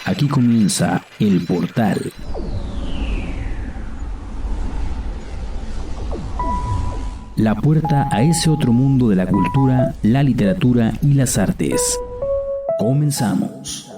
Aquí comienza El Portal. La puerta a ese otro mundo de la cultura, la literatura y las artes. Comenzamos.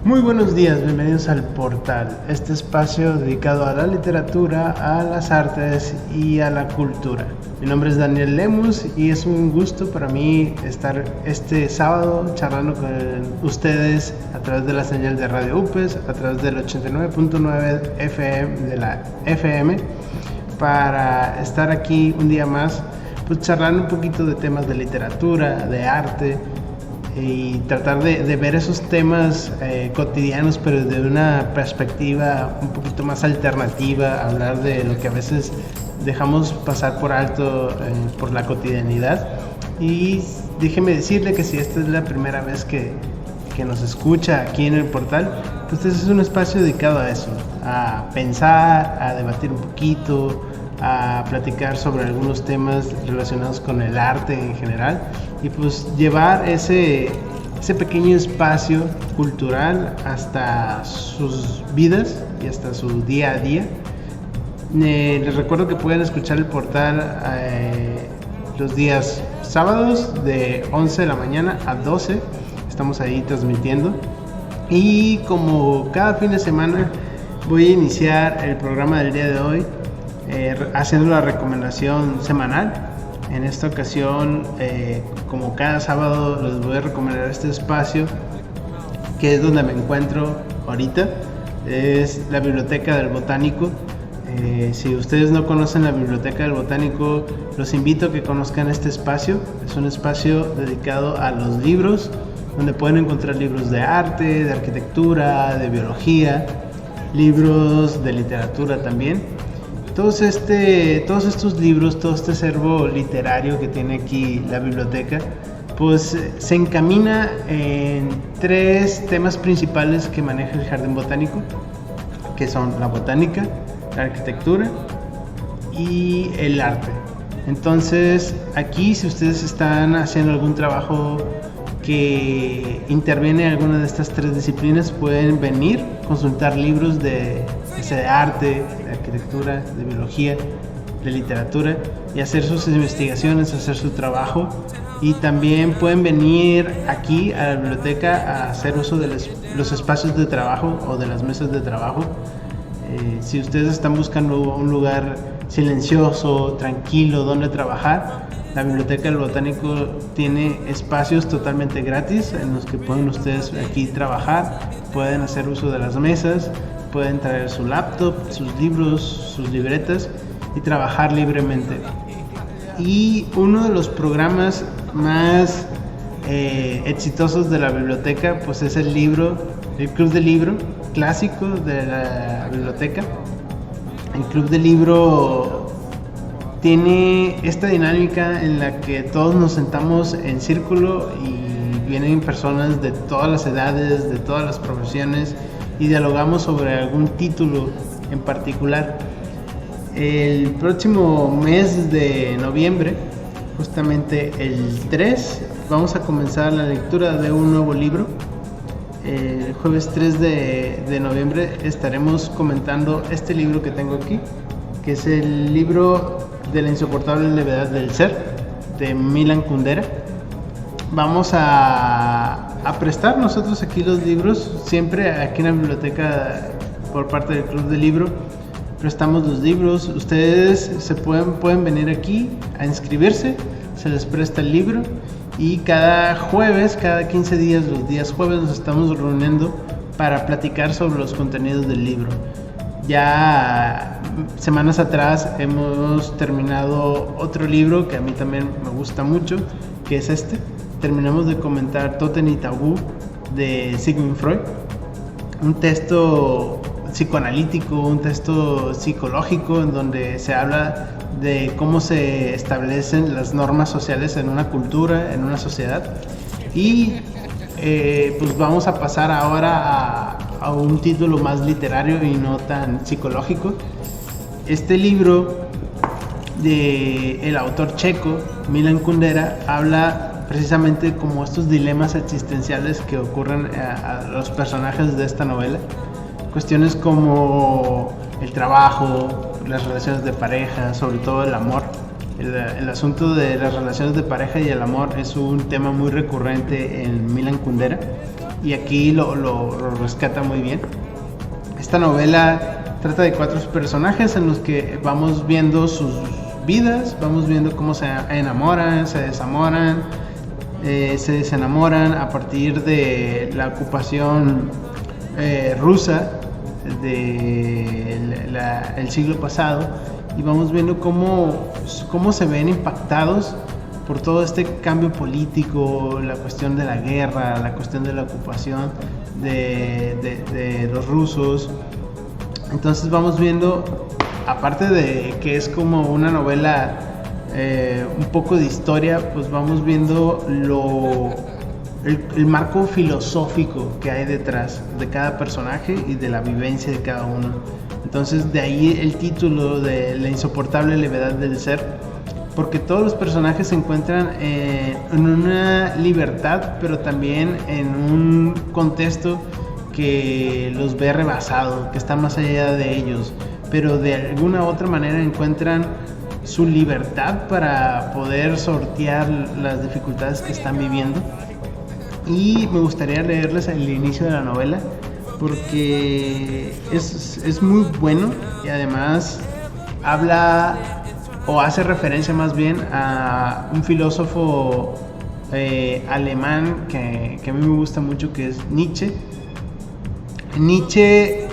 Muy buenos días, bienvenidos al Portal, este espacio dedicado a la literatura, a las artes y a la cultura. Mi nombre es Daniel Lemus y es un gusto para mí estar este sábado charlando con ustedes a través de la señal de Radio UPES, a través del 89.9 FM de la FM, para estar aquí un día más, pues charlando un poquito de temas de literatura, de arte, y tratar de ver esos temas cotidianos, pero desde una perspectiva un poquito más alternativa, hablar de lo que a veces dejamos pasar por alto por la cotidianidad. Y déjeme decirle que si esta es la primera vez que nos escucha aquí en el Portal, pues este es un espacio dedicado a eso, a pensar, a debatir un poquito, a platicar sobre algunos temas relacionados con el arte en general y pues llevar ese pequeño espacio cultural hasta sus vidas y hasta su día a día. Les recuerdo que pueden escuchar el Portal los días sábados de 11 de la mañana a 12, estamos ahí transmitiendo, y como cada fin de semana voy a iniciar el programa del día de hoy haciendo la recomendación semanal. En esta ocasión, como cada sábado, les voy a recomendar este espacio que es donde me encuentro ahorita. Es la Biblioteca del Botánico. Si ustedes no conocen la Biblioteca del Botánico, los invito a que conozcan este espacio. Es un espacio dedicado a los libros, donde pueden encontrar libros de arte, de arquitectura, de biología, libros de literatura también. Todos estos libros, todo este acervo literario que tiene aquí la biblioteca, pues se encamina en tres temas principales que maneja el Jardín Botánico, que son la botánica, la arquitectura y el arte. Entonces, aquí si ustedes están haciendo algún trabajo que interviene en alguna de estas tres disciplinas, pueden venir, consultar libros de arte, de arquitectura, de biología, de literatura, y hacer sus investigaciones, hacer su trabajo. Y también pueden venir aquí a la biblioteca a hacer uso de los espacios de trabajo o de las mesas de trabajo. Si ustedes están buscando un lugar silencioso, tranquilo, donde trabajar, la Biblioteca del Botánico tiene espacios totalmente gratis en los que pueden ustedes aquí trabajar, pueden hacer uso de las mesas, pueden traer su laptop, sus libros, sus libretas y trabajar libremente. Y uno de los programas más exitosos de la biblioteca pues es el Club de Libro clásico de la biblioteca. El Club de Libro tiene esta dinámica en la que todos nos sentamos en círculo y vienen personas de todas las edades, de todas las profesiones, y dialogamos sobre algún título en particular. El próximo mes de noviembre, justamente el 3, vamos a comenzar la lectura de un nuevo libro. El jueves 3 de noviembre estaremos comentando este libro que tengo aquí, que es el libro de la insoportable levedad del ser, de Milan Kundera. Vamos a prestar nosotros aquí los libros, siempre aquí en la biblioteca por parte del Club de Libro prestamos los libros. Ustedes pueden venir aquí a inscribirse, se les presta el libro, y cada jueves, cada 15 días, los días jueves, nos estamos reuniendo para platicar sobre los contenidos del libro. Ya semanas atrás hemos terminado otro libro que a mí también me gusta mucho, que es este. Terminamos de comentar Tótem y Tabú de Sigmund Freud, un texto psicoanalítico, un texto psicológico en donde se habla de cómo se establecen las normas sociales en una cultura, en una sociedad. Y pues vamos a pasar ahora a un título más literario y no tan psicológico. Este libro del autor checo Milan Kundera habla precisamente como estos dilemas existenciales que ocurren a los personajes de esta novela. Cuestiones como el trabajo, las relaciones de pareja, sobre todo el amor. El asunto de las relaciones de pareja y el amor es un tema muy recurrente en Milan Kundera, y aquí lo rescata muy bien. Esta novela trata de 4 personajes en los que vamos viendo sus vidas, vamos viendo cómo se enamoran, se desenamoran a partir de la ocupación rusa del siglo pasado, y vamos viendo cómo se ven impactados por todo este cambio político, la cuestión de la guerra, la cuestión de la ocupación de los rusos. Entonces vamos viendo, aparte de que es como una novela un poco de historia, pues vamos viendo el marco filosófico que hay detrás de cada personaje y de la vivencia de cada uno. Entonces de ahí el título de La insoportable levedad del ser, porque todos los personajes se encuentran en una libertad, pero también en un contexto que los ve rebasado, que está más allá de ellos, pero de alguna otra manera encuentran su libertad para poder sortear las dificultades que están viviendo. Y me gustaría leerles el inicio de la novela, porque es muy bueno, y además habla o hace referencia más bien a un filósofo alemán que a mí me gusta mucho, que es Nietzsche. Nietzsche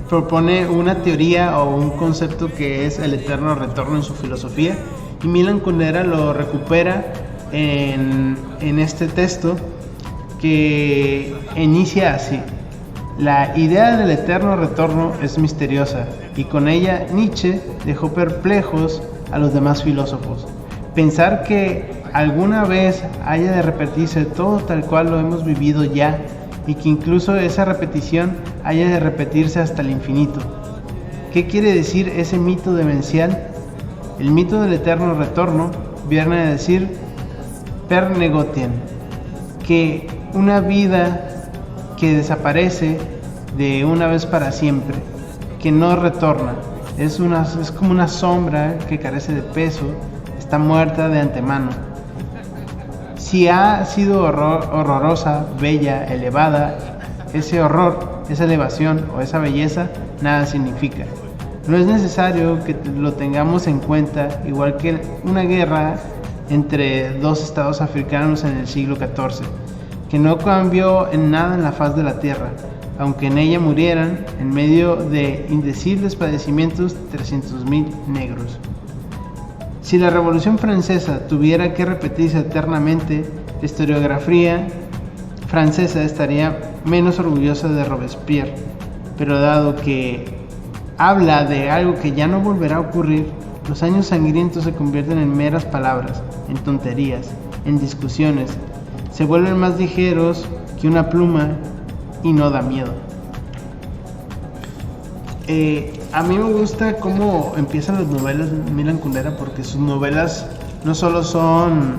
propone una teoría o un concepto que es el eterno retorno en su filosofía, y Milan Kundera lo recupera en este texto, que inicia así: la idea del eterno retorno es misteriosa, y con ella Nietzsche dejó perplejos a los demás filósofos. Pensar que alguna vez haya de repetirse todo tal cual lo hemos vivido ya, y que incluso esa repetición haya de repetirse hasta el infinito. ¿Qué quiere decir ese mito demencial? El mito del eterno retorno viene a decir per negotien, que una vida que desaparece de una vez para siempre, que no retorna, es como una sombra que carece de peso, está muerta de antemano. Si ha sido horrorosa, bella, elevada, ese horror, esa elevación o esa belleza nada significa. No es necesario que lo tengamos en cuenta, igual que una guerra entre 2 estados africanos en el siglo XIV, que no cambió en nada en la faz de la tierra, aunque en ella murieran, en medio de indecibles padecimientos, 300.000 negros. Si la Revolución Francesa tuviera que repetirse eternamente, la historiografía francesa estaría menos orgullosa de Robespierre, pero dado que habla de algo que ya no volverá a ocurrir, los años sangrientos se convierten en meras palabras, en tonterías, en discusiones, se vuelven más ligeros que una pluma y no da miedo. A mí me gusta cómo empiezan las novelas de Milan Kundera, porque sus novelas no solo son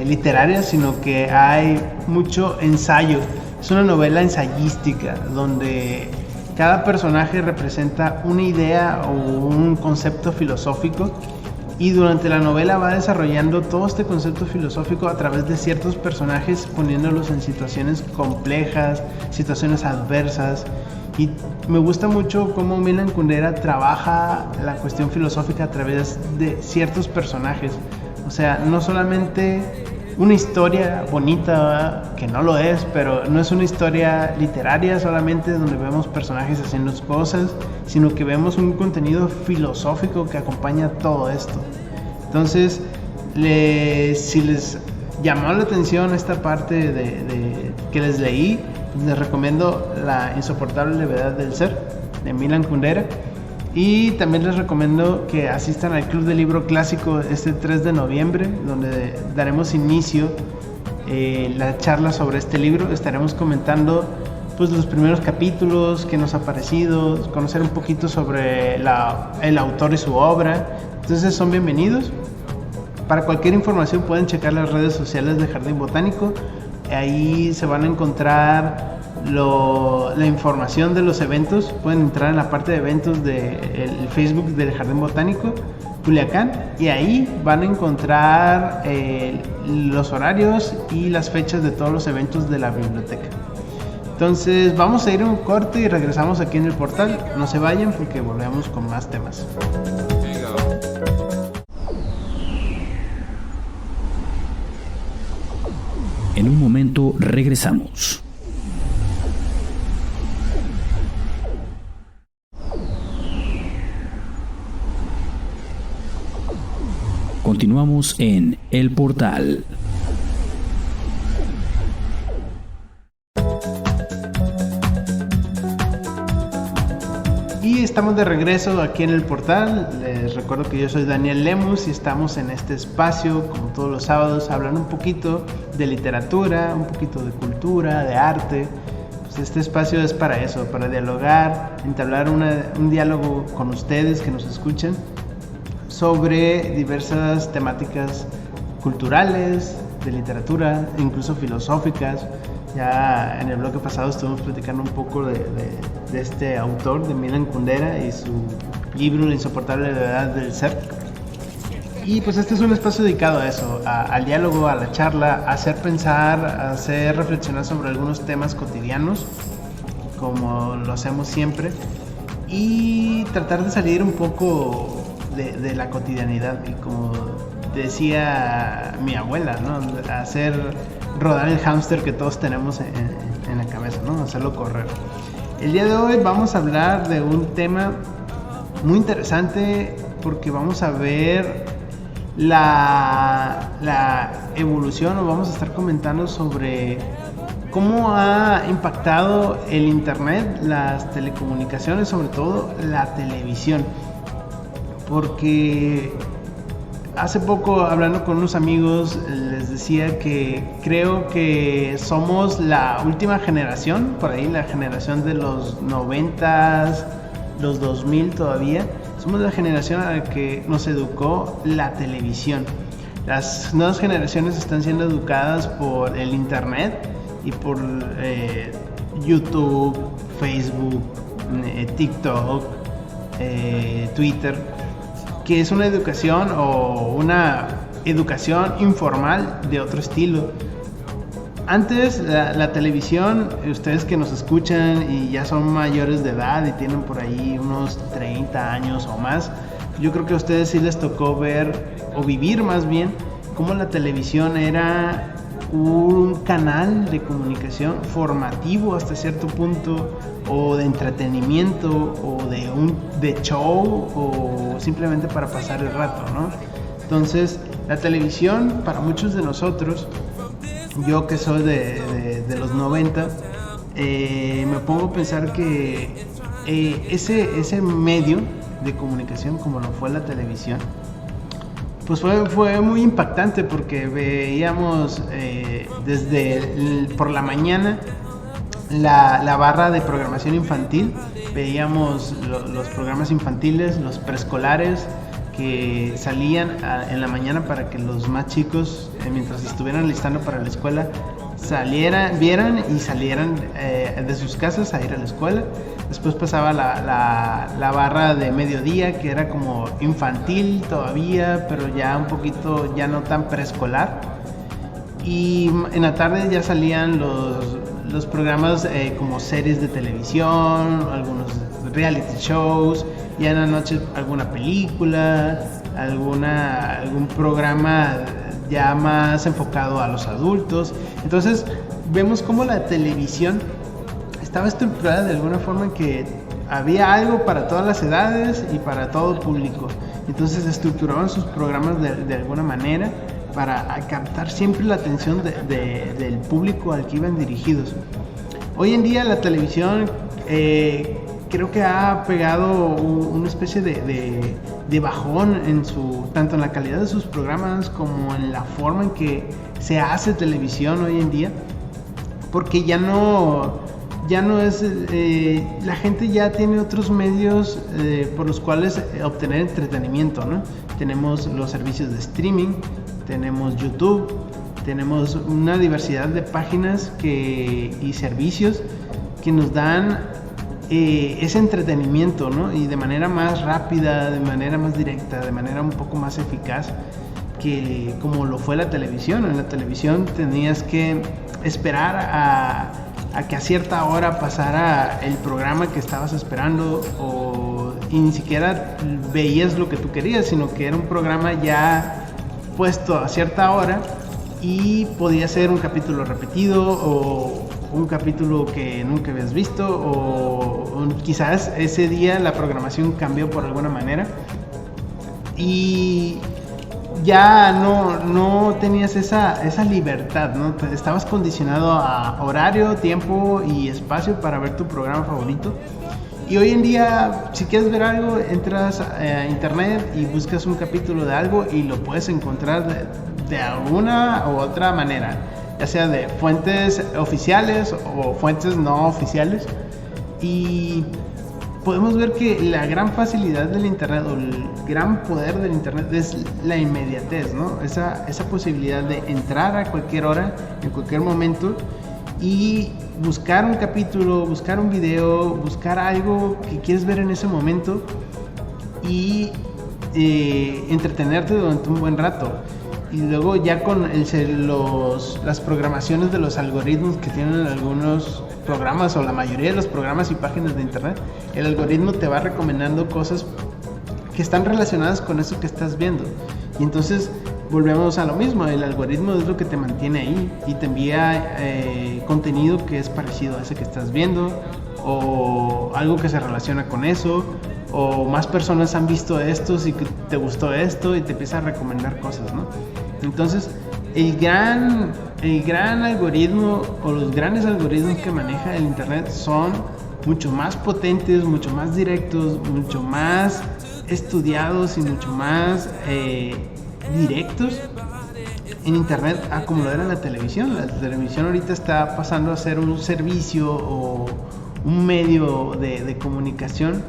literarias, sino que hay mucho ensayo. Es una novela ensayística donde cada personaje representa una idea o un concepto filosófico, y durante la novela va desarrollando todo este concepto filosófico a través de ciertos personajes, poniéndolos en situaciones complejas, situaciones adversas. Y me gusta mucho cómo Milan Kundera trabaja la cuestión filosófica a través de ciertos personajes. O sea, no solamente una historia bonita, ¿verdad? Que no lo es, pero no es una historia literaria solamente donde vemos personajes haciendo cosas, sino que vemos un contenido filosófico que acompaña todo esto. Entonces, si les llamó la atención esta parte que les leí, les recomiendo La insoportable levedad del ser, de Milan Kundera. Y también les recomiendo que asistan al Club de Libro Clásico este 3 de noviembre, donde daremos inicio la charla sobre este libro. Estaremos comentando pues los primeros capítulos, qué nos ha parecido, conocer un poquito sobre el autor y su obra. Entonces son bienvenidos. Para cualquier información pueden checar las redes sociales de Jardín Botánico. Ahí se van a encontrar la información de los eventos. Pueden entrar en la parte de eventos del Facebook del Jardín Botánico Culiacán, y ahí van a encontrar los horarios y las fechas de todos los eventos de la biblioteca. Entonces vamos a ir a un corte y regresamos aquí en el portal. No se vayan porque volvemos con más temas. En un momento regresamos. Continuamos en El Portal. Y estamos de regreso aquí en El Portal. Les recuerdo que yo soy Daniel Lemus y estamos en este espacio, como todos los sábados, hablando un poquito de literatura, un poquito de cultura, de arte. Pues este espacio es para eso, para dialogar, entablar un diálogo con ustedes que nos escuchan sobre diversas temáticas culturales, de literatura, incluso filosóficas. Ya en el bloque pasado estuvimos platicando un poco de este autor, de Milan Kundera, y su libro La insoportable levedad del ser. Y pues este es un espacio dedicado a eso, al diálogo, a la charla, a hacer pensar, a hacer reflexionar sobre algunos temas cotidianos, como lo hacemos siempre, y tratar de salir un poco de la cotidianidad, y como decía mi abuela, ¿no? Hacer rodar el hámster que todos tenemos en la cabeza, ¿no? Hacerlo correr. El día de hoy vamos a hablar de un tema muy interesante, porque vamos a ver la evolución, o vamos a estar comentando sobre cómo ha impactado el internet, las telecomunicaciones, sobre todo la televisión. Porque hace poco, hablando con unos amigos, les decía que creo que somos la última generación, por ahí la generación de los 90s, los 2000 todavía, somos la generación a la que nos educó la televisión. Las nuevas generaciones están siendo educadas por el internet y por YouTube, Facebook, TikTok, Twitter, que es una educación informal de otro estilo. Antes la televisión, ustedes que nos escuchan y ya son mayores de edad y tienen por ahí unos 30 años o más, yo creo que a ustedes sí les tocó ver, o vivir más bien, cómo la televisión era un canal de comunicación formativo hasta cierto punto, o de entretenimiento, o de show, o simplemente para pasar el rato, ¿no? Entonces la televisión, para muchos de nosotros, yo que soy de los 90, me pongo a pensar que ese medio de comunicación, como lo fue la televisión, pues fue muy impactante, porque veíamos por la mañana la barra de programación infantil, veíamos los programas infantiles, los preescolares que salían en la mañana para que los más chicos, mientras estuvieran listando para la escuela, vieran y salieran de sus casas a ir a la escuela. Después pasaba la barra de mediodía, que era como infantil todavía, pero ya un poquito, ya no tan preescolar. Y en la tarde ya salían los programas como series de televisión, algunos reality shows, ya en la noche alguna película, algún programa ya más enfocado a los adultos. Entonces vemos cómo la televisión estaba estructurada de alguna forma en que había algo para todas las edades y para todo público. Entonces estructuraban sus programas de alguna manera para captar siempre la atención del público al que iban dirigidos. Hoy en día la televisión creo que ha pegado una especie de bajón tanto en la calidad de sus programas como en la forma en que se hace televisión hoy en día, porque ya no es, la gente ya tiene otros medios por los cuales obtener entretenimiento, ¿no? tenemos los servicios de streaming, tenemos YouTube, tenemos una diversidad de páginas y servicios que nos dan ese entretenimiento, ¿no? Y de manera más rápida, de manera más directa, de manera un poco más eficaz que como lo fue la televisión. En la televisión tenías que esperar a que a cierta hora pasara el programa que estabas esperando, y ni siquiera veías lo que tú querías, sino que era un programa ya puesto a cierta hora y podía ser un capítulo repetido o un capítulo que nunca habías visto, o quizás ese día la programación cambió por alguna manera y ya no tenías esa libertad, ¿no? Estabas condicionado a horario, tiempo y espacio para ver tu programa favorito. Y hoy en día, si quieres ver algo, entras a internet y buscas un capítulo de algo y lo puedes encontrar de alguna u otra manera, ya sea de fuentes oficiales o fuentes no oficiales. Y podemos ver que la gran facilidad del internet, o el gran poder del internet, es la inmediatez, ¿no? Esa posibilidad de entrar a cualquier hora, en cualquier momento, y buscar un capítulo, buscar un video, buscar algo que quieres ver en ese momento y entretenerte durante un buen rato. Y luego ya con las programaciones de los algoritmos que tienen algunos programas, o la mayoría de los programas y páginas de internet, el algoritmo te va recomendando cosas que están relacionadas con eso que estás viendo. Y entonces volvemos a lo mismo, el algoritmo es lo que te mantiene ahí y te envía contenido que es parecido a ese que estás viendo, o algo que se relaciona con eso, o más personas han visto esto y que te gustó esto y te empieza a recomendar cosas, ¿no? Entonces el gran algoritmo, o los grandes algoritmos que maneja el internet, son mucho más potentes, mucho más directos, mucho más estudiados y mucho más directos en internet a como lo era la televisión. La televisión ahorita está pasando a ser un servicio o un medio de comunicación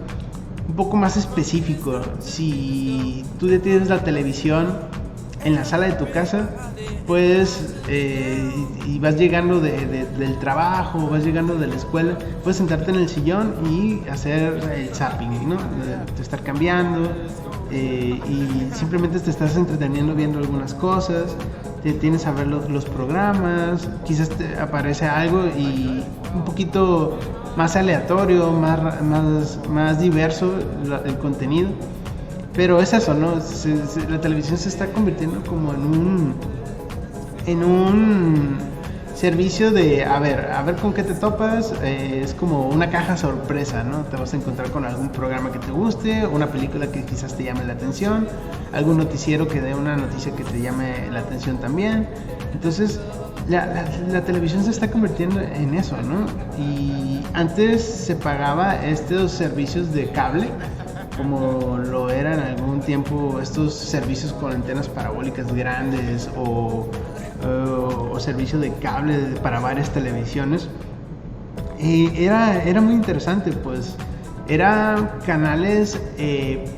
un poco más específico. Si tú ya tienes la televisión en la sala de tu casa, pues y vas llegando del trabajo, vas llegando de la escuela, puedes sentarte en el sillón y hacer el zapping, ¿no? Te estar cambiando y simplemente te estás entreteniendo viendo algunas cosas, te tienes a ver los programas, quizás te aparece algo y un poquito más aleatorio, más diverso el contenido. Pero es eso, ¿no? La televisión se está convirtiendo como en un servicio de a ver con qué te topas. Es como una caja sorpresa, ¿no? Te vas a encontrar con algún programa que te guste, una película que quizás te llame la atención, algún noticiero que dé una noticia que te llame la atención también. Entonces la televisión se está convirtiendo en eso, ¿no? Y antes se pagaba estos servicios de cable, como lo eran en algún tiempo estos servicios con antenas parabólicas grandes, o servicio de cable para varias televisiones. Era muy interesante, pues eran canales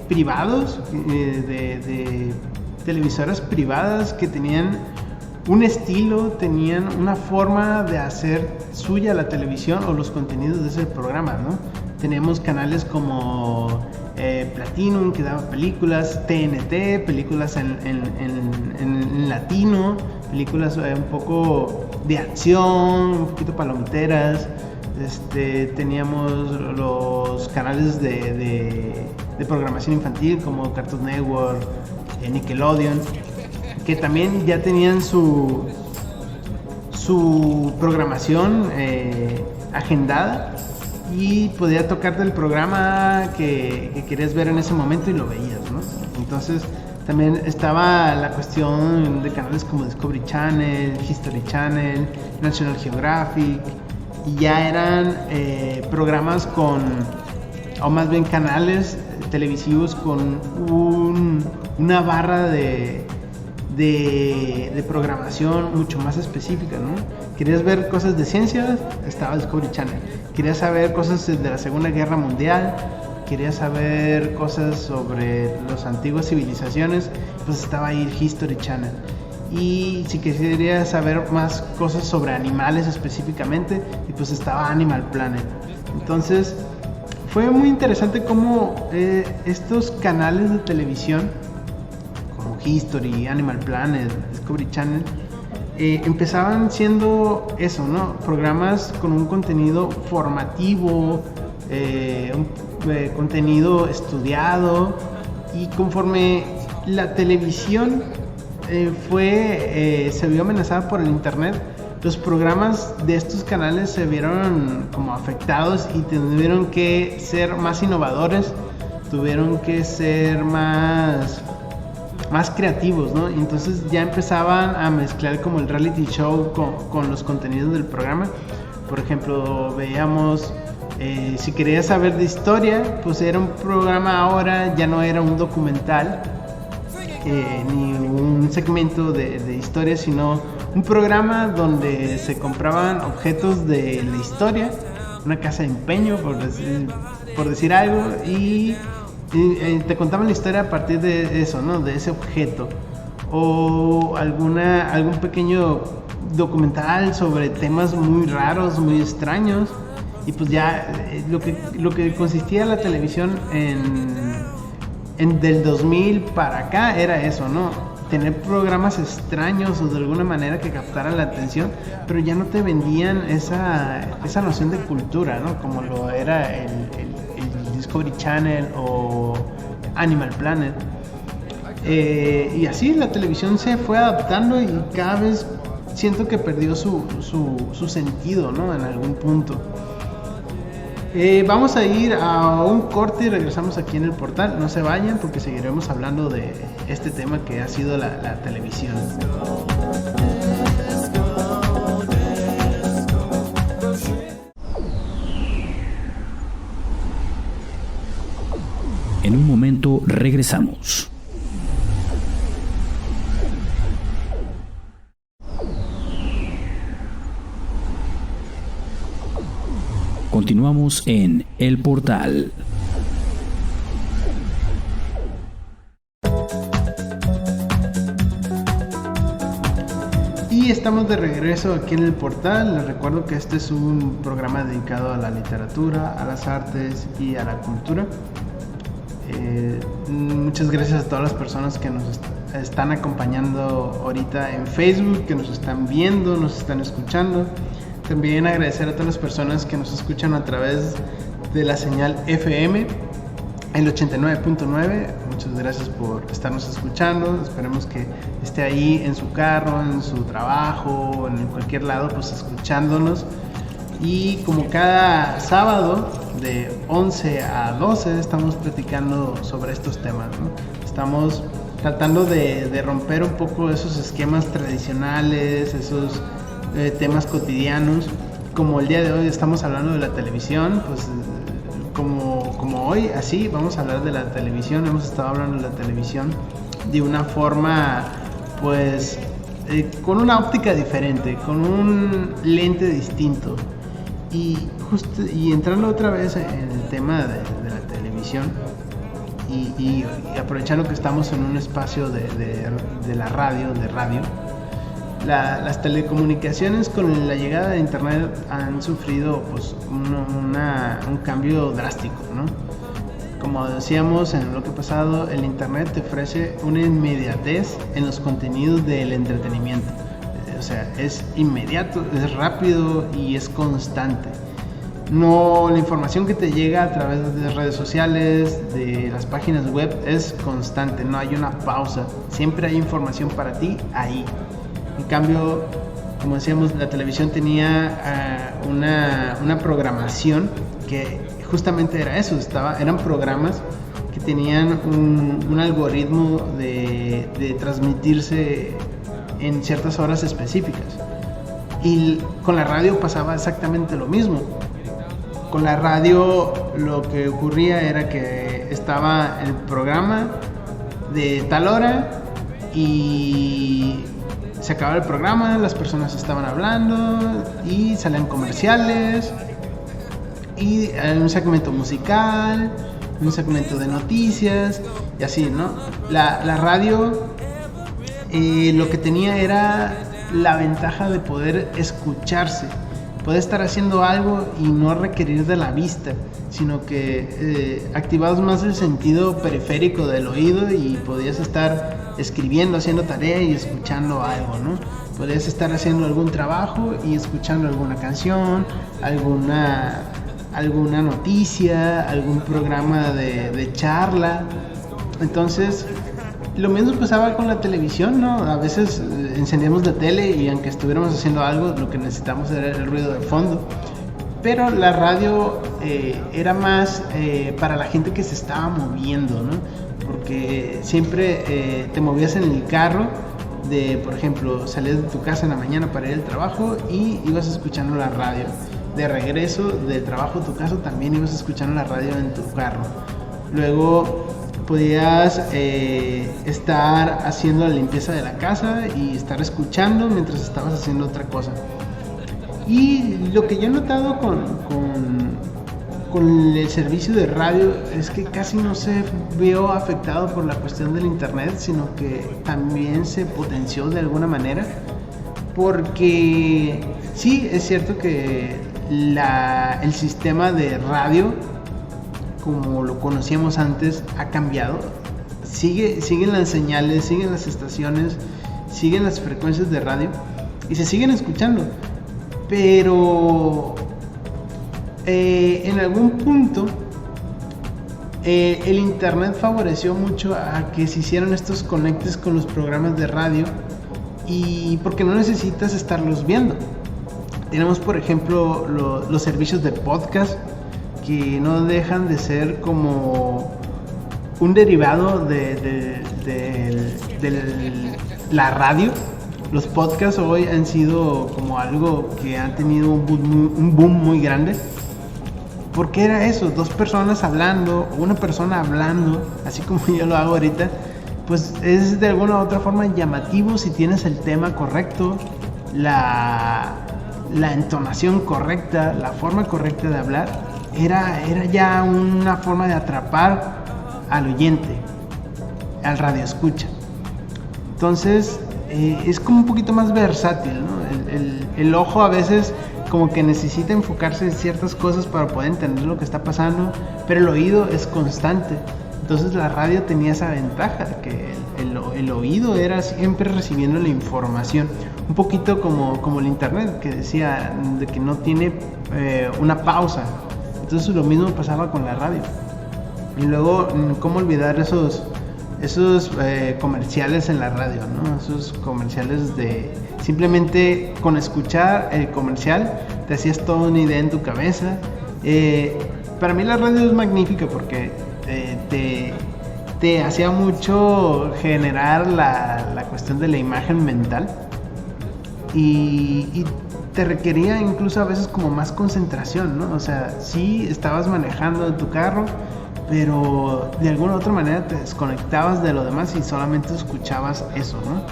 privados, de televisoras privadas que tenían un estilo, tenían una forma de hacer suya la televisión o los contenidos de ese programa, ¿no? Tenemos canales como Platinum, que daba películas, TNT, películas en latino, películas un poco de acción, un poquito palomiteras. Teníamos los canales de programación infantil como Cartoon Network, Nickelodeon, que también ya tenían su programación agendada, y podía tocarte el programa que querías ver en ese momento y lo veías, ¿no? Entonces también estaba la cuestión de canales como Discovery Channel, History Channel, National Geographic, y ya eran programas o más bien canales televisivos con una barra de programación mucho más específica, ¿no? Querías ver cosas de ciencia, estaba Discovery Channel. Querías saber cosas de la Segunda Guerra Mundial, querías saber cosas sobre las antiguas civilizaciones, pues estaba ahí el History Channel. Y si querías saber más cosas sobre animales específicamente, y pues estaba Animal Planet. Entonces fue muy interesante cómo estos canales de televisión como History, Animal Planet, Discovery Channel empezaban siendo eso, ¿no? Programas con un contenido formativo, contenido estudiado, y conforme la televisión se vio amenazada por el internet, los programas de estos canales se vieron como afectados y tuvieron que ser más innovadores, tuvieron que ser más creativos, ¿no? Y entonces ya empezaban a mezclar como el reality show con los contenidos del programa. Por ejemplo, veíamos, si querías saber de historia, pues era un programa ahora, ya no era un documental, ni un segmento de historia, sino un programa donde se compraban objetos de la historia, una casa de empeño, por decir algo, y te contaban la historia a partir de eso, ¿no? De ese objeto, o algún pequeño documental sobre temas muy raros, muy extraños. Y pues ya lo que consistía la televisión del 2000 para acá era eso, ¿no? Tener programas extraños o de alguna manera que captaran la atención, pero ya no te vendían esa noción de cultura, ¿no? Como lo era el Discovery Channel o Animal Planet. Y así la televisión se fue adaptando, y cada vez siento que perdió su sentido, ¿no? En algún punto. Vamos a ir a un corte y regresamos aquí en el portal. No se vayan, porque seguiremos hablando de este tema que ha sido la televisión. En un momento regresamos. Continuamos en El Portal. Y estamos de regreso aquí en El Portal. Les recuerdo que este es un programa dedicado a la literatura, a las artes y a la cultura. Muchas gracias a todas las personas que nos están acompañando ahorita en Facebook, que nos están viendo, nos están escuchando. También agradecer a todas las personas que nos escuchan a través de la señal FM, el 89.9. Muchas gracias por estarnos escuchando. Esperemos que esté ahí en su carro, en su trabajo, en cualquier lado, pues escuchándonos. Y como cada sábado de 11 a 12 estamos platicando sobre estos temas, ¿no? Estamos tratando de romper un poco esos esquemas tradicionales, esos temas cotidianos. Como el día de hoy estamos hablando de la televisión, pues como hoy, así vamos a hablar de la televisión. Hemos estado hablando de la televisión de una forma, pues, con una óptica diferente, con un lente distinto. Y entrando otra vez en el tema de la televisión, y aprovechando que estamos en un espacio de la radio, las telecomunicaciones con la llegada de internet han sufrido, pues, un cambio drástico, ¿no? Como decíamos en el bloque pasado, el internet te ofrece una inmediatez en los contenidos del entretenimiento. O sea, es inmediato, es rápido y es constante. No, la información que te llega a través de redes sociales, de las páginas web, es constante, no hay una pausa. Siempre hay información para ti ahí. En cambio, como decíamos, la televisión tenía una programación que justamente era eso. Eran programas que tenían un algoritmo de transmitirse en ciertas horas específicas. Y con la radio pasaba exactamente lo mismo. Con la radio lo que ocurría era que estaba el programa de tal hora y se acababa el programa, las personas estaban hablando y salían comerciales y un segmento musical un segmento de noticias y así, ¿no? La radio lo que tenía era la ventaja de poder escucharse, poder estar haciendo algo y no requerir de la vista, sino que activabas más el sentido periférico del oído y podías estar escribiendo, haciendo tarea y escuchando algo, ¿no? Podías estar haciendo algún trabajo y escuchando alguna canción, alguna noticia, algún programa de charla. Entonces, lo mismo pasaba con la televisión, ¿no? A veces encendíamos la tele y aunque estuviéramos haciendo algo, lo que necesitamos era el ruido de fondo. Pero la radio era más para la gente que se estaba moviendo, ¿no? Porque siempre te movías en el carro, por ejemplo, salías de tu casa en la mañana para ir al trabajo y ibas escuchando la radio. De regreso del trabajo a tu casa también ibas escuchando la radio en tu carro. Luego podías estar haciendo la limpieza de la casa y estar escuchando mientras estabas haciendo otra cosa. Y lo que yo he notado con el servicio de radio es que casi no se vio afectado por la cuestión del internet, sino que también se potenció de alguna manera, porque sí, es cierto que el sistema de radio como lo conocíamos antes ha cambiado. Siguen las señales, siguen las estaciones, siguen las frecuencias de radio y se siguen escuchando, pero en algún punto el internet favoreció mucho a que se hicieran estos conectes con los programas de radio, y porque no necesitas estarlos viendo. Tenemos, por ejemplo, los servicios de podcast, que no dejan de ser como un derivado de la radio. Los podcasts hoy han sido como algo que han tenido un boom muy grande. ¿Por qué era eso? Dos personas hablando, una persona hablando, así como yo lo hago ahorita. Pues es de alguna u otra forma llamativo si tienes el tema correcto, la entonación correcta, la forma correcta de hablar. Era ya una forma de atrapar al oyente, al radioescucha. Entonces es como un poquito más versátil, ¿no? El ojo a veces como que necesita enfocarse en ciertas cosas para poder entender lo que está pasando, pero el oído es constante. Entonces la radio tenía esa ventaja, que el oído era siempre recibiendo la información, un poquito como el internet, que decía de que no tiene una pausa. Entonces lo mismo pasaba con la radio. Y luego, ¿cómo olvidar esos comerciales en la radio, ¿no? Esos comerciales de simplemente con escuchar el comercial te hacías toda una idea en tu cabeza. Para mí la radio es magnífica porque te hacía mucho generar la cuestión de la imagen mental, y te requería incluso a veces como más concentración, ¿no? O sea, sí estabas manejando tu carro, pero de alguna u otra manera te desconectabas de lo demás y solamente escuchabas eso, ¿no?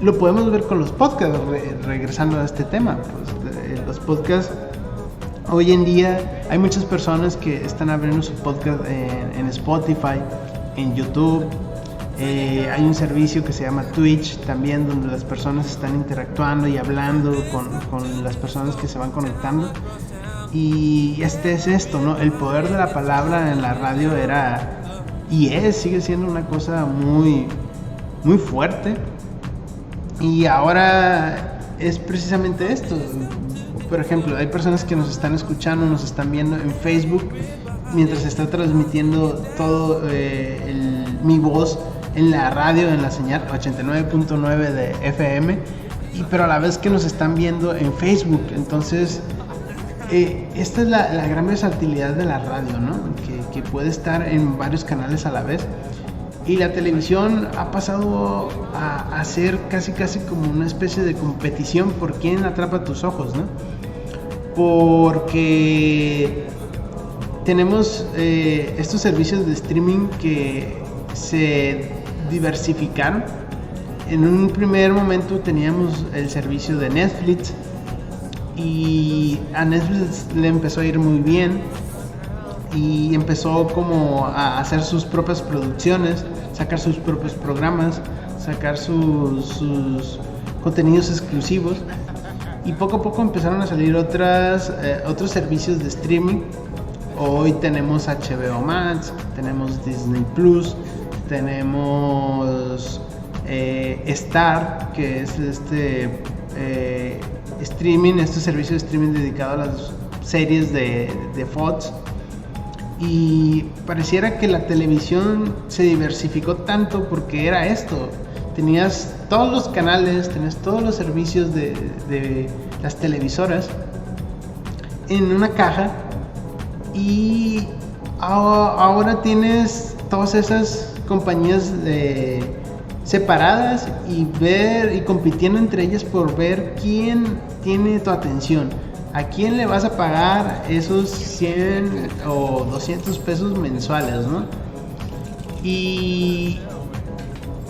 Lo podemos ver con los podcasts, regresando a este tema. Pues, los podcasts, hoy en día hay muchas personas que están abriendo su podcast en Spotify, en YouTube. Hay un servicio que se llama Twitch también, donde las personas están interactuando y hablando con las personas que se van conectando. Y es esto, ¿no? El poder de la palabra en la radio sigue siendo una cosa muy, muy fuerte. Y ahora es precisamente esto. Por ejemplo, hay personas que nos están escuchando, nos están viendo en Facebook mientras se está transmitiendo todo mi voz en la radio, en la señal 89.9 de FM, pero a la vez que nos están viendo en Facebook. Entonces esta es la gran versatilidad de la radio, ¿no? Que puede estar en varios canales a la vez. Y la televisión ha pasado a ser casi como una especie de competición por quién atrapa tus ojos, ¿no? Porque tenemos estos servicios de streaming que se diversificaron. En un primer momento teníamos el servicio de Netflix, y a Netflix le empezó a ir muy bien. y empezó como a hacer sus propias producciones, sacar sus propios programas, sacar sus contenidos exclusivos, y poco a poco empezaron a salir otros servicios de streaming. Hoy tenemos HBO Max, tenemos Disney Plus, tenemos Star, que es este servicio de streaming dedicado a las series de Fox. Y pareciera que la televisión se diversificó tanto porque era esto: tenías todos los canales, tenías todos los servicios de las televisoras en una caja, y ahora tienes todas esas compañías separadas y compitiendo entre ellas por ver quién tiene tu atención. ¿A quién le vas a pagar esos 100 o 200 pesos mensuales, no? Y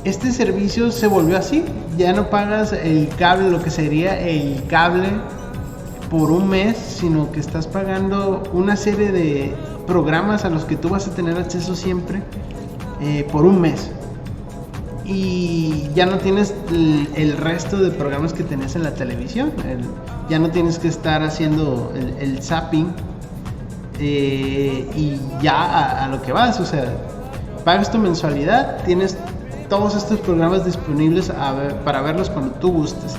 este servicio se volvió así. Ya no pagas el cable, lo que sería el cable, por un mes, sino que estás pagando una serie de programas a los que tú vas a tener acceso siempre por un mes. Y ya no tienes el resto de programas que tenías en la televisión. Ya no tienes que estar haciendo el zapping, y ya a lo que vas. O sea, pagas tu mensualidad, tienes todos estos programas disponibles para verlos cuando tú gustes,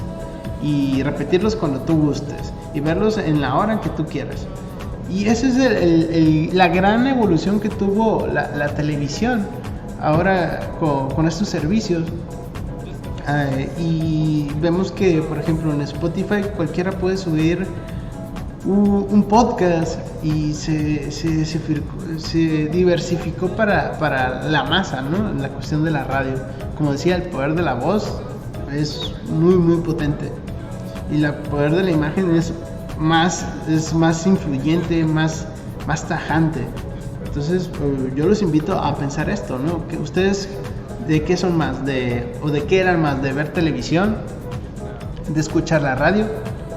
y repetirlos cuando tú gustes, y verlos en la hora que tú quieras. Y esa es la gran evolución que tuvo la televisión ahora con estos servicios. Y vemos que, por ejemplo, en Spotify cualquiera puede subir un podcast, y se diversificó para la masa, ¿no? La cuestión de la radio, como decía, el poder de la voz es muy muy potente, y el poder de la imagen es más influyente, más tajante. Entonces yo los invito a pensar esto, ¿no? Que ustedes, ¿de qué son más? ¿De qué eran más? ¿De ver televisión? ¿De escuchar la radio?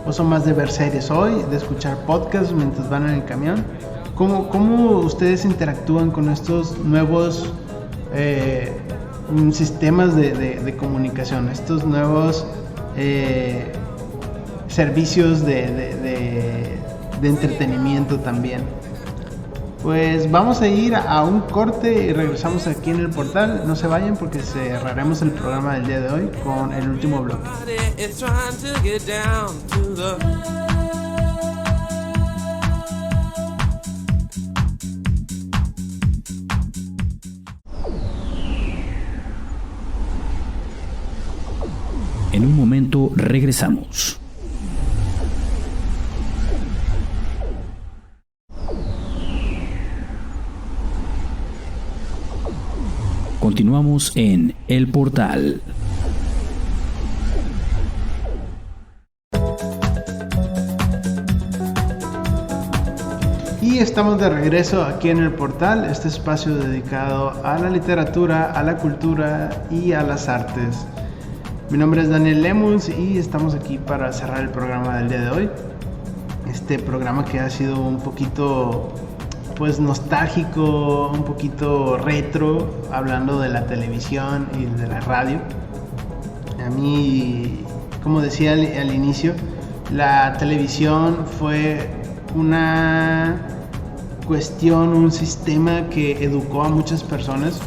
¿O son más de ver series hoy? ¿De escuchar podcasts mientras van en el camión? ¿Cómo ustedes interactúan con estos nuevos sistemas de comunicación? Estos nuevos servicios de entretenimiento también. Pues vamos a ir a un corte y regresamos aquí en el portal. No se vayan, porque cerraremos el programa del día de hoy con el último bloque. En un momento regresamos. Continuamos en El Portal. Y estamos de regreso aquí en El Portal, este espacio dedicado a la literatura, a la cultura y a las artes. Mi nombre es Daniel Lemus y estamos aquí para cerrar el programa del día de hoy. Este programa que ha sido un poquito pues nostálgico, un poquito retro, hablando de la televisión y de la radio. A mí, como decía al inicio, la televisión fue una cuestión, un sistema que educó a muchas personas,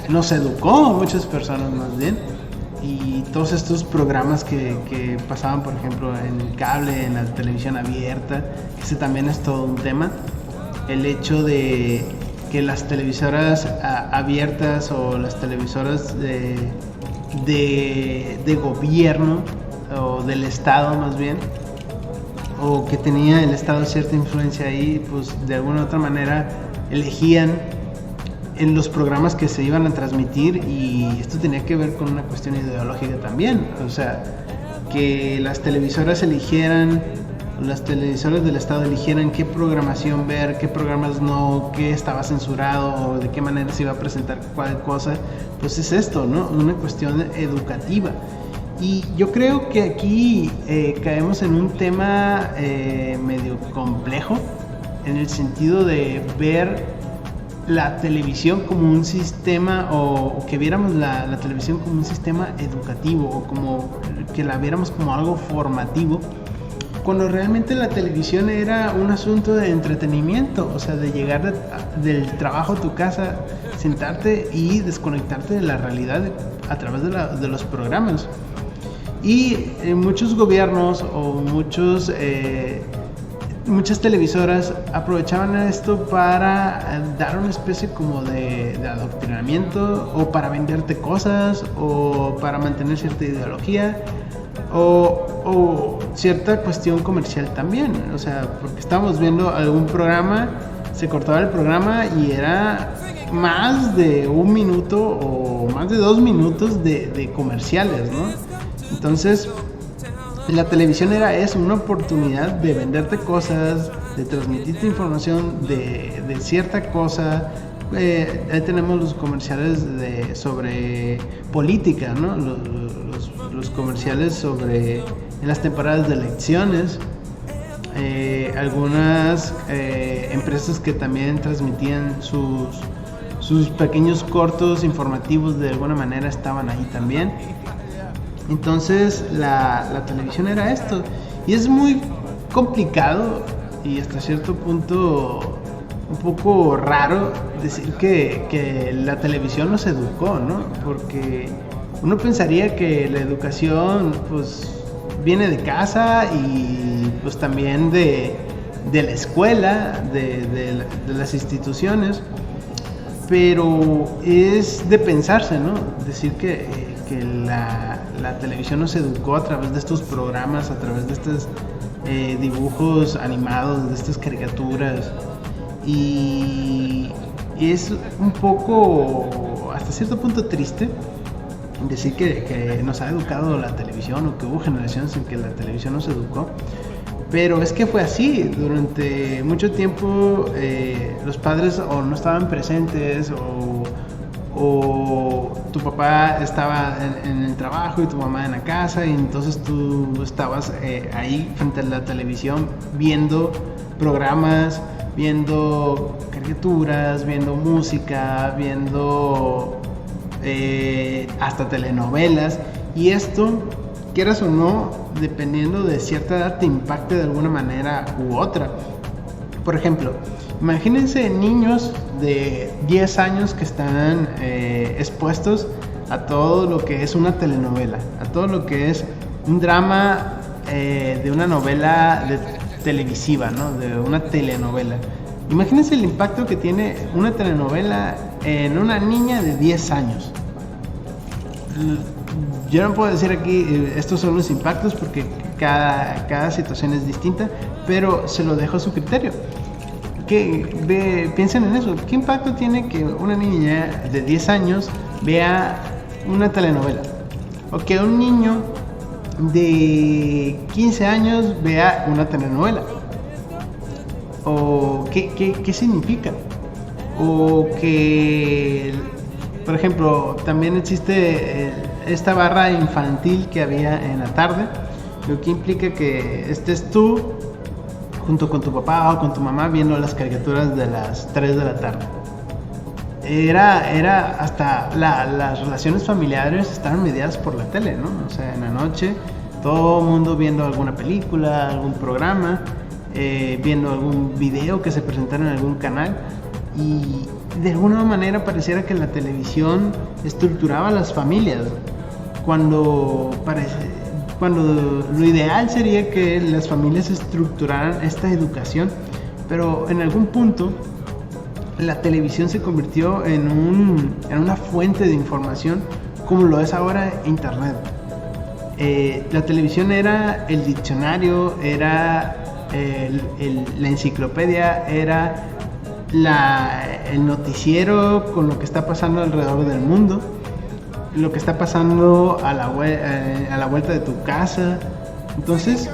nos educó a muchas personas más bien. Y todos estos programas que pasaban, por ejemplo, en el cable, en la televisión abierta, ese también es todo un tema. El hecho de que las televisoras abiertas o las televisoras de gobierno, o del Estado más bien, o que tenía el Estado cierta influencia ahí, pues de alguna u otra manera elegían en los programas que se iban a transmitir, y esto tenía que ver con una cuestión ideológica también. O sea, que las televisoras eligieran, las televisoras del Estado eligieran qué programación ver, qué programas no, qué estaba censurado, o de qué manera se iba a presentar cuál cosa. Pues es esto, ¿no? Una cuestión educativa. Y yo creo que aquí caemos en un tema medio complejo, en el sentido de ver la televisión como un sistema, o que viéramos la televisión como un sistema educativo, o como que la viéramos como algo formativo, cuando realmente la televisión era un asunto de entretenimiento, o sea, de llegar del trabajo a tu casa, sentarte y desconectarte de la realidad a través de los programas. Y muchos gobiernos o muchas televisoras aprovechaban esto para dar una especie como de adoctrinamiento, o para venderte cosas, o para mantener cierta ideología, o cierta cuestión comercial también. O sea, porque estábamos viendo algún programa, se cortaba el programa y era más de 1 minuto o más de 2 minutos de comerciales, ¿no? Entonces, la televisión era eso, una oportunidad de venderte cosas, de transmitirte información de cierta cosa. Ahí tenemos los comerciales sobre política, ¿no? Los comerciales sobre en las temporadas de elecciones. Algunas empresas que también transmitían sus pequeños cortos informativos, de alguna manera estaban ahí también. Entonces la televisión era esto, y es muy complicado y hasta cierto punto un poco raro decir que la televisión nos educó, ¿no? Porque uno pensaría que la educación pues viene de casa y pues también de la escuela, de las instituciones, pero es de pensarse, ¿no? Decir que la televisión nos educó a través de estos programas, a través de estos dibujos animados, de estas caricaturas, y es un poco, hasta cierto punto, triste decir que nos ha educado la televisión, o que hubo generaciones en que la televisión nos educó. Pero es que fue así, durante mucho tiempo los padres o no estaban presentes, o tu papá estaba en el trabajo y tu mamá en la casa, y entonces tú estabas ahí frente a la televisión viendo programas, viendo caricaturas, viendo música, viendo hasta telenovelas, y esto, quieras o no, dependiendo de cierta edad, te impacta de alguna manera u otra. Por ejemplo, imagínense niños de 10 años que están expuestos a todo lo que es una telenovela, a todo lo que es un drama de una novela televisiva, ¿no? De una telenovela. Imagínense el impacto que tiene una telenovela en una niña de 10 años. Yo no puedo decir aquí estos son los impactos, porque cada situación es distinta, pero se lo dejo a su criterio. Piensen en eso. ¿Qué impacto tiene que una niña de 10 años vea una telenovela? O que un niño de 15 años vea una telenovela. ¿O qué significa? O que, por ejemplo, también existe esta barra infantil que había en la tarde, lo que implica que estés tú junto con tu papá o con tu mamá viendo las caricaturas de las 3 de la tarde. Era hasta las relaciones familiares estaban mediadas por la tele, ¿no? O sea, en la noche todo el mundo viendo alguna película, algún programa, viendo algún video que se presentara en algún canal, y de alguna manera pareciera que la televisión estructuraba a las familias, cuando lo ideal sería que las familias estructuraran esta educación, pero en algún punto la televisión se convirtió en una fuente de información, como lo es ahora Internet. La televisión era el diccionario, era la enciclopedia, era el noticiero con lo que está pasando alrededor del mundo, lo que está pasando a la vuelta de tu casa. Entonces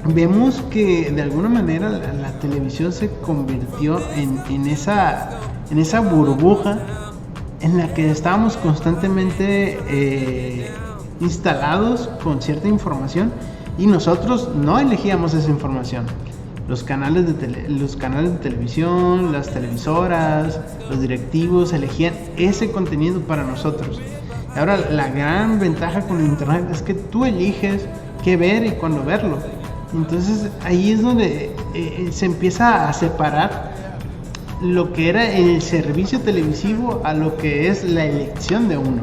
vemos que de alguna manera la televisión se convirtió en esa burbuja en la que estábamos constantemente instalados con cierta información, y nosotros no elegíamos esa información. Los canales de televisión, las televisoras, los directivos elegían ese contenido para nosotros. Ahora la gran ventaja con el internet es que tú eliges qué ver y cuándo verlo. Entonces ahí es donde se empieza a separar lo que era el servicio televisivo a lo que es la elección de uno.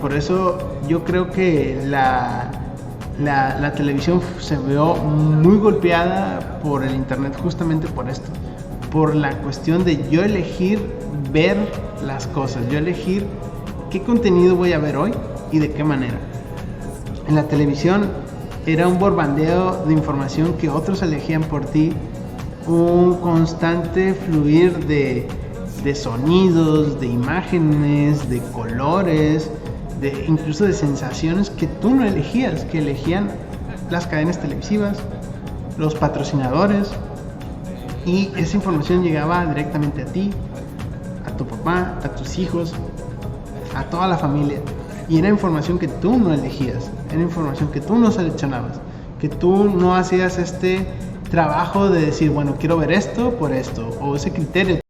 Por eso yo creo que la televisión se vio muy golpeada por el internet justamente por esto, por la cuestión de yo elegir ver las cosas, yo elegir qué contenido voy a ver hoy y de qué manera. En la televisión era un bombardeo de información que otros elegían por ti, un constante fluir de sonidos, de imágenes, de colores, incluso de sensaciones que tú no elegías, que elegían las cadenas televisivas, los patrocinadores, y esa información llegaba directamente a ti, a tu papá, a tus hijos, a toda la familia, y era información que tú no elegías, era información que tú no seleccionabas, que tú no hacías este trabajo de decir, bueno, quiero ver esto por esto, o ese criterio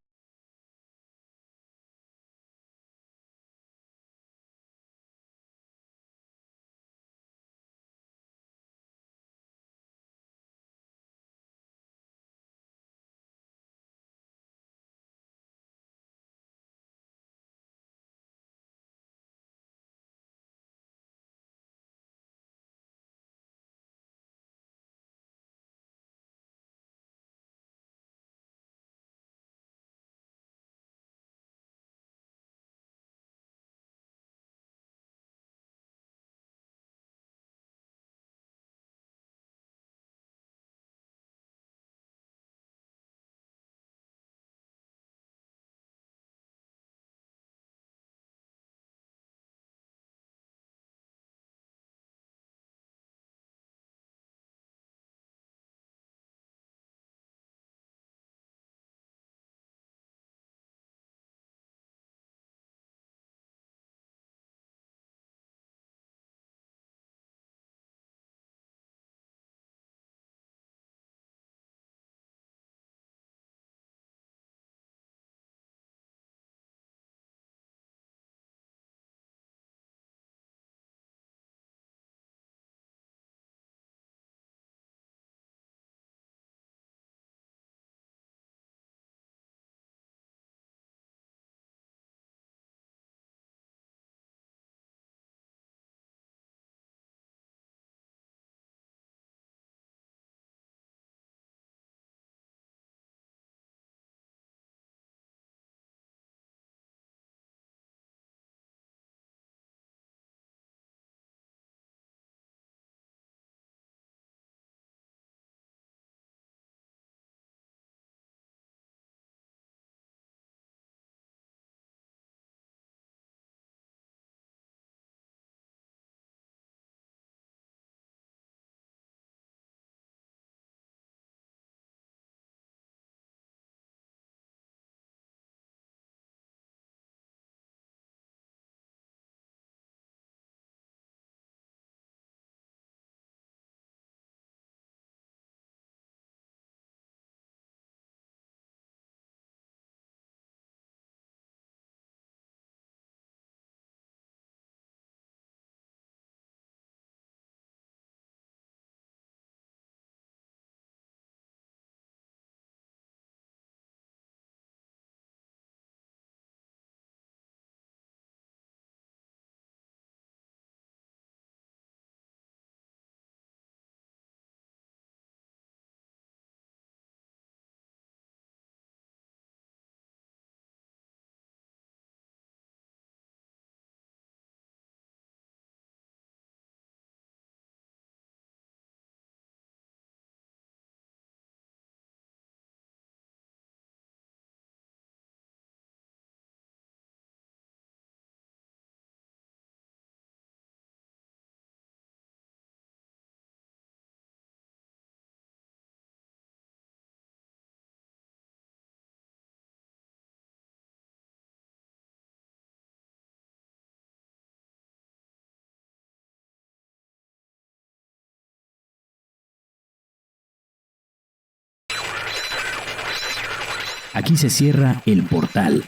Aquí se cierra el portal.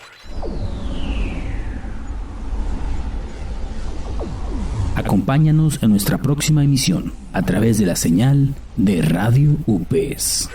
Acompáñanos en nuestra próxima emisión a través de la señal de Radio UPES.